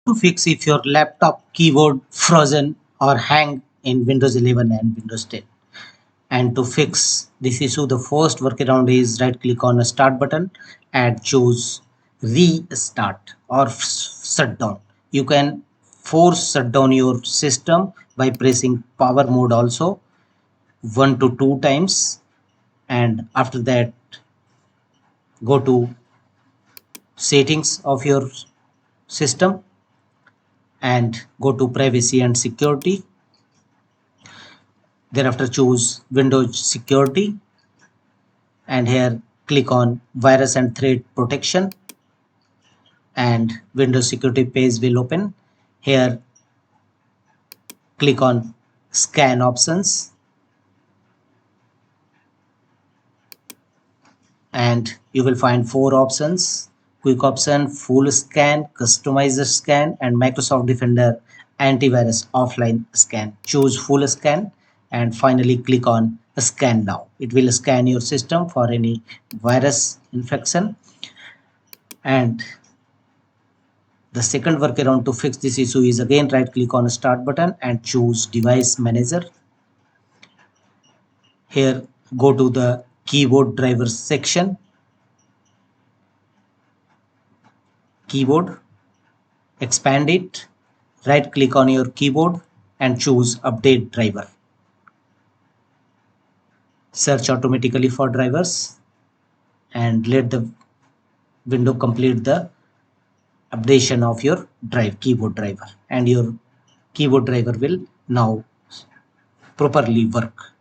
to fix if your laptop keyboard frozen or hang in Windows 11 and Windows 10. And to fix this issue, the first workaround is right click on a start button and choose restart or shutdown. You can force shut down your system by pressing power mode also 1 to 2 times, and after that go to settings of your system and go to privacy and security. Thereafter choose Windows security and here click on virus and threat protection, and Windows security page will open. Here click on scan options and you will find 4 options: quick option, full scan, customizer scan, and Microsoft Defender antivirus offline scan. Choose full scan and finally click on scan now. It will scan your system for any virus infection. And the second workaround to fix this issue is again right click on start button and choose device manager. Here go to the keyboard drivers section, keyboard, expand it, right click on your keyboard and choose update driver. Search automatically for drivers and let the window complete the updation of your keyboard driver, and your keyboard driver will now properly work.